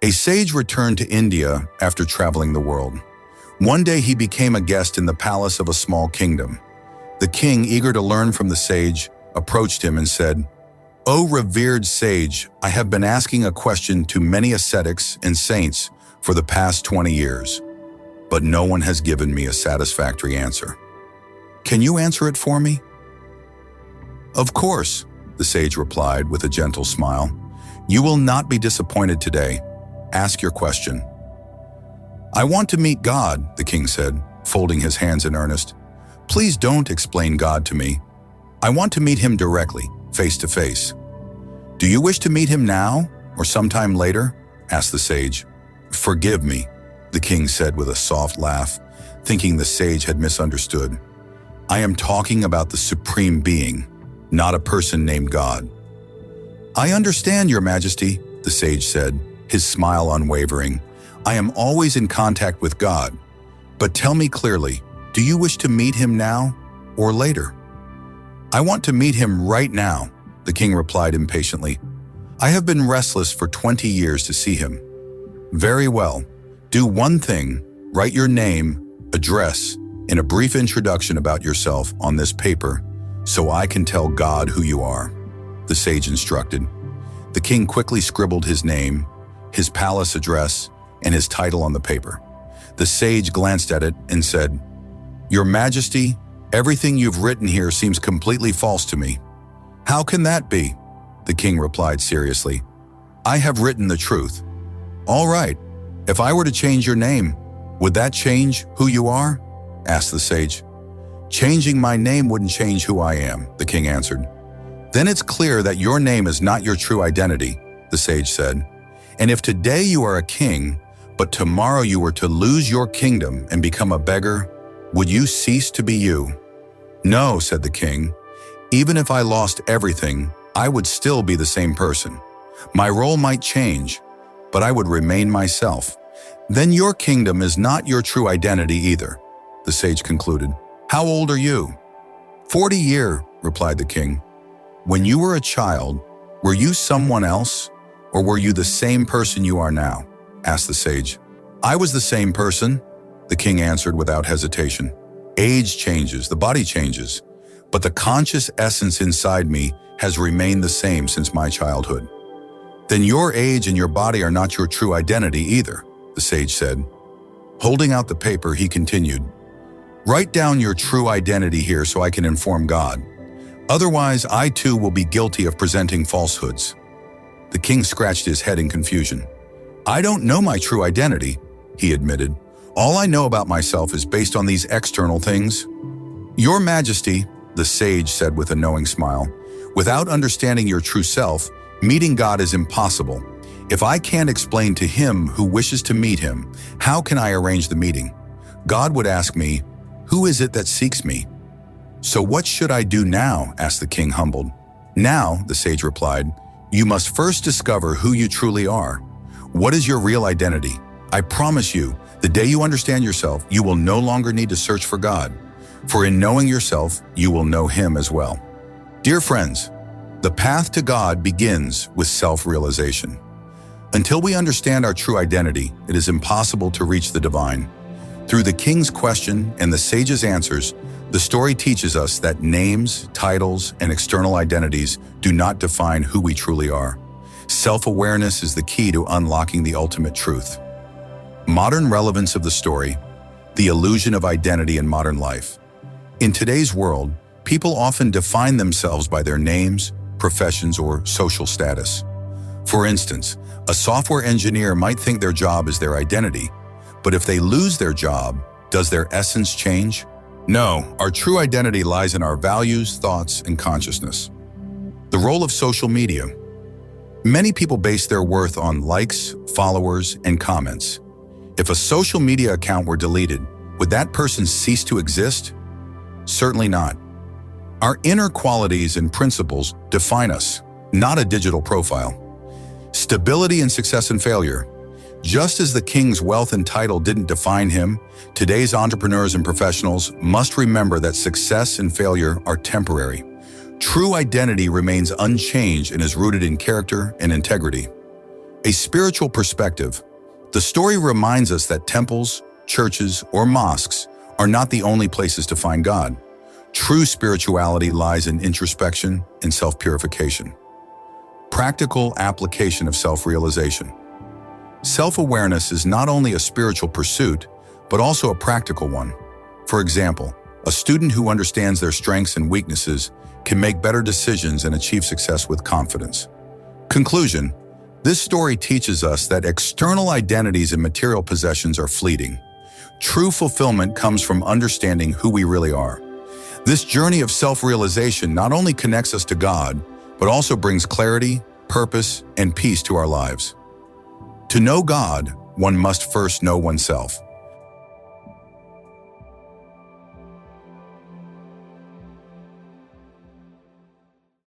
A sage returned to India after traveling the world. One day he became a guest in the palace of a small kingdom. The king, eager to learn from the sage, approached him and said, "O revered sage, I have been asking a question to many ascetics and saints for the past 20 years, but no one has given me a satisfactory answer. Can you answer it for me?" "Of course," the sage replied with a gentle smile. "You will not be disappointed today. Ask your question." "I want to meet God," the king said, folding his hands in earnest. "Please don't explain God to me. I want to meet him directly, face to face." "Do you wish to meet him now or sometime later?" asked the sage. "Forgive me," the king said with a soft laugh, thinking the sage had misunderstood. "I am talking about the Supreme Being, not a person named God." "I understand, Your Majesty," the sage said, his smile unwavering. "I am always in contact with God. But tell me clearly, do you wish to meet him now or later?" "I want to meet him right now," the king replied impatiently. "I have been restless for 20 years to see him." "Very well. Do one thing. Write your name, address, and a brief introduction about yourself on this paper so I can tell God who you are," the sage instructed. The king quickly scribbled his name, his palace address, and his title on the paper. The sage glanced at it and said, "Your Majesty, everything you've written here seems completely false to me." "How can that be?" the king replied seriously. "I have written the truth." "All right. If I were to change your name, would that change who you are?" asked the sage. "Changing my name wouldn't change who I am," the king answered. "Then it's clear that your name is not your true identity," the sage said. "And if today you are a king, but tomorrow you were to lose your kingdom and become a beggar, would you cease to be you?" "No," said the king. "Even if I lost everything, I would still be the same person. My role might change, but I would remain myself." "Then your kingdom is not your true identity either," the sage concluded. "How old are you?" 40 years, replied the king. "When you were a child, were you someone else, or were you the same person you are now?" asked the sage. "I was the same person," the king answered without hesitation. "Age changes, the body changes, but the conscious essence inside me has remained the same since my childhood." "Then your age and your body are not your true identity either," the sage said. Holding out the paper, he continued, "Write down your true identity here so I can inform God. Otherwise, I too will be guilty of presenting falsehoods." The king scratched his head in confusion. "I don't know my true identity," he admitted. "All I know about myself is based on these external things." "Your Majesty," the sage said with a knowing smile, "without understanding your true self, meeting God is impossible. If I can't explain to him who wishes to meet him, how can I arrange the meeting? God would ask me, 'Who is it that seeks me?' So what should I do now?" asked the king, humbled. "Now," the sage replied, "you must first discover who you truly are. What is your real identity? I promise you, the day you understand yourself, you will no longer need to search for God. For in knowing yourself, you will know him as well." Dear friends, the path to God begins with self-realization. Until we understand our true identity, it is impossible to reach the divine. Through the king's question and the sage's answers, the story teaches us that names, titles, and external identities do not define who we truly are. Self-awareness is the key to unlocking the ultimate truth. Modern relevance of the story: the illusion of identity in modern life. In today's world, people often define themselves by their names, professions, or social status. For instance, a software engineer might think their job is their identity, but if they lose their job, does their essence change? No, our true identity lies in our values, thoughts, and consciousness. The role of social media. Many people base their worth on likes, followers, and comments. If a social media account were deleted, would that person cease to exist? Certainly not. Our inner qualities and principles define us, not a digital profile. Stability and success and failure. Just as the king's wealth and title didn't define him, today's entrepreneurs and professionals must remember that success and failure are temporary. True identity remains unchanged and is rooted in character and integrity. A spiritual perspective. The story reminds us that temples, churches, or mosques are not the only places to find God. True spirituality lies in introspection and self-purification. Practical application of self-realization. Self-awareness is not only a spiritual pursuit, but also a practical one. For example, a student who understands their strengths and weaknesses can make better decisions and achieve success with confidence. Conclusion. This story teaches us that external identities and material possessions are fleeting. True fulfillment comes from understanding who we really are. This journey of self-realization not only connects us to God, but also brings clarity, purpose, and peace to our lives. To know God, one must first know oneself.